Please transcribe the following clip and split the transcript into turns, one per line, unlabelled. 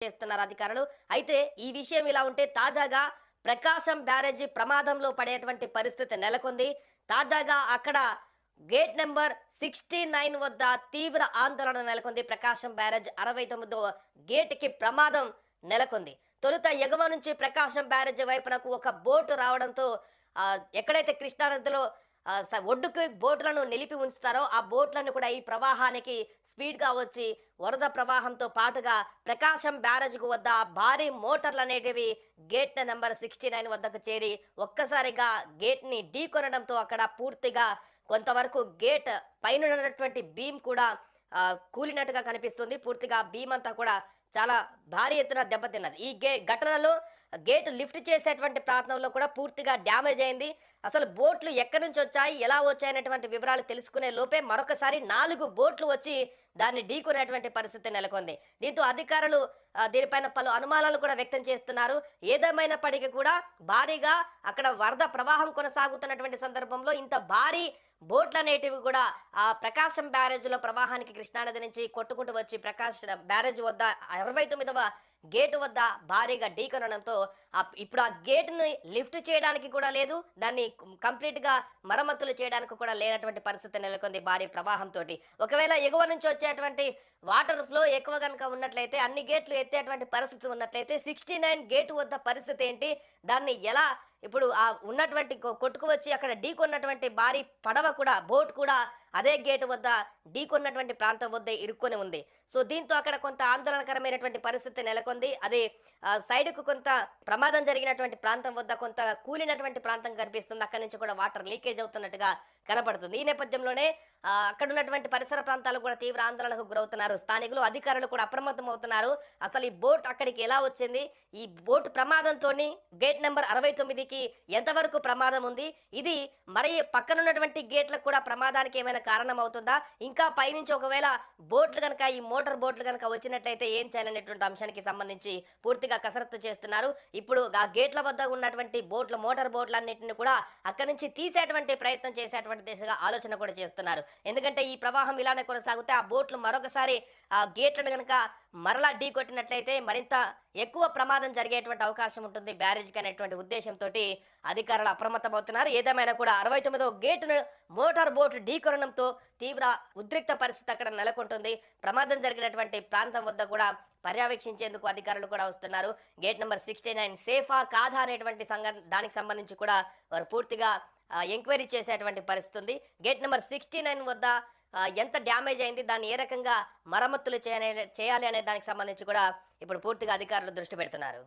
చేస్తున్నారు అధికారులు. అయితే ఈ విషయం ఇలా ఉంటే తాజాగా ప్రకాశం బ్యారేజీ ప్రమాదంలో పడేటువంటి పరిస్థితి నెలకొంది. తాజాగా అక్కడ గేట్ నెంబర్ 69 వద్ద తీవ్ర ఆందోళన నెలకొంది. ప్రకాశం బ్యారేజ్ 69వ గేట్‌కి ప్రమాదం నెలకొంది. తొలుత ఎగువ నుంచి ప్రకాశం బ్యారేజీ వైపునకు ఒక బోటు రావడంతో ఎక్కడైతే కృష్ణానదిలో ఒడ్డుకి బోట్లను నిలిపి ఉంచుతారో ఆ బోట్లను కూడా ఈ ప్రవాహానికి స్పీడ్‌గా వచ్చి వరద ప్రవాహంతో పాటుగా ప్రకాశం బ్యారేజ్‌కు వద్ద భారీ మోటార్లు అనేటివి గేట్ నెంబర్ 69 వద్దకు చేరి ఒక్కసారిగా గేట్‌ని ఢీకొనడంతో అక్కడ పూర్తిగా కొంతవరకు గేట్ పైనున్నటువంటి బీమ్ కూడా కూలినట్టుగా కనిపిస్తుంది. పూర్తిగా బీమ్ అంతా కూడా చాలా భారీ ఎత్తున దెబ్బతిన్నది. ఈ ఘటనలో గేట్ లిఫ్ట్ చేసేటువంటి ప్రాంతంలో కూడా పూర్తిగా డ్యామేజ్ అయింది. అసలు బోట్లు ఎక్కడి నుంచి వచ్చాయి, ఎలా వచ్చాయనేటువంటి వివరాలు తెలుసుకునే లోపే మరొకసారి 4 బోట్లు వచ్చి దాన్ని ఢీకొనేటువంటి పరిస్థితి నెలకొంది. దీంతో అధికారులు దీనిపైన పలు అనుమానాలు కూడా వ్యక్తం చేస్తున్నారు. ఏదేమైనప్పటికీ కూడా భారీగా అక్కడ వరద ప్రవాహం కొనసాగుతున్నటువంటి సందర్భంలో ఇంత భారీ బోట్లనేటివి కూడా ఆ ప్రకాశం బ్యారేజ్‌లో ప్రవాహానికి కృష్ణానది నుంచి కొట్టుకుంటూ వచ్చి ప్రకాశం బ్యారేజ్ వద్ద 69వ గేటు వద్ద భారీగా ఢీకొనడంతో ఇప్పుడు ఆ గేటుని లిఫ్ట్ చేయడానికి కూడా లేదు. దాన్ని కంప్లీట్‌గా మరమ్మతులు చేయడానికి కూడా లేనటువంటి పరిస్థితి నెలకొంది భారీ ప్రవాహంతో. ఒకవేళ ఎగువ నుంచి వచ్చేటువంటి వాటర్ ఫ్లో ఎక్కువ గనుక ఉన్నట్లయితే అన్ని గేట్లు ఎత్తేటువంటి పరిస్థితి ఉన్నట్లయితే 69 గేటు వద్ద పరిస్థితి ఏంటి? దాన్ని ఎలా ఇప్పుడు ఉన్నటువంటి కొట్టుకు వచ్చి అక్కడ ఢీకొన్నటువంటి భారీ పడవ కూడా బోట్ కూడా అదే గేటు వద్ద ఢీకొన్నటువంటి ప్రాంతం వద్ద ఇరుక్కొని ఉంది. సో దీంతో అక్కడ కొంత ఆందోళనకరమైనటువంటి పరిస్థితి నెలకొంది. అది సైడ్‌కు కొంత ప్రమాదం జరిగినటువంటి ప్రాంతం వద్ద కొంత కూలినటువంటి ప్రాంతం కనిపిస్తుంది. అక్కడి నుంచి కూడా వాటర్ లీకేజ్ అవుతున్నట్టుగా కనపడుతుంది. ఈ నేపథ్యంలోనే అక్కడ ఉన్నటువంటి పరిసర ప్రాంతాలు కూడా తీవ్ర ఆందోళనకు గురవుతున్నారు. స్థానికులు, అధికారులు కూడా అప్రమత్తం అవుతున్నారు. అసలు ఈ బోట్ అక్కడికి ఎలా వచ్చింది? ఈ బోట్ ప్రమాదంతోని గేట్ నెంబర్ 69కి ఎంతవరకు ప్రమాదం ఉంది? ఇది మరి పక్కనున్నటువంటి గేట్లకు కూడా ప్రమాదానికి ఏమైనా కారణం అవుతుందా? ఇంకా పైనుంచి ఒకవేళ బోట్లు కనుక ఈ మోటార్ బోట్లు కనుక వచ్చినట్లయితే ఏం చేయాలనేటువంటి అంశానికి సంబంధించి పూర్తిగా కసరత్తు చేస్తున్నారు. ఇప్పుడు ఆ గేట్ల వద్ద ఉన్నటువంటి మోటార్ బోట్లన్నింటినీ కూడా అక్కడి నుంచి తీసేటువంటి ప్రయత్నం చేసేటువంటి దిశగా ఆలోచన కూడా చేస్తున్నారు. ఎందుకంటే ఈ ప్రవాహం ఇలానే కొనసాగితే ఆ బోట్లు మరొకసారి ఆ గేట్లను కనుక మరలా ఢీ కొట్టినట్లయితే మరింత ఎక్కువ ప్రమాదం జరిగేటువంటి అవకాశం ఉంటుంది బ్యారేజ్కి అనేటువంటి ఉద్దేశంతో అధికారులు అప్రమత్తమవుతున్నారు. ఏదేమైనా కూడా 69వ గేటును మోటార్ బోట్ ఢీకొనడంతో తీవ్ర ఉద్రిక్త పరిస్థితి అక్కడ నెలకొంటుంది. ప్రమాదం జరిగినటువంటి ప్రాంతం వద్ద కూడా పర్యవేక్షించేందుకు అధికారులు కూడా వస్తున్నారు. గేట్ నెంబర్ 69 సేఫా కాదా అనేటువంటి దానికి సంబంధించి కూడా వారు పూర్తిగా ఎంక్వైరీ చేసేటువంటి పరిస్థితి ఉంది. గేట్ నెంబర్ 69 వద్ద ఎంత డ్యామేజ్ అయింది, దాన్ని ఏ రకంగా మరమ్మతులు చేయాలి అనే దానికి సంబంధించి కూడా ఇప్పుడు పూర్తిగా అధికారులు దృష్టి పెడుతున్నారు.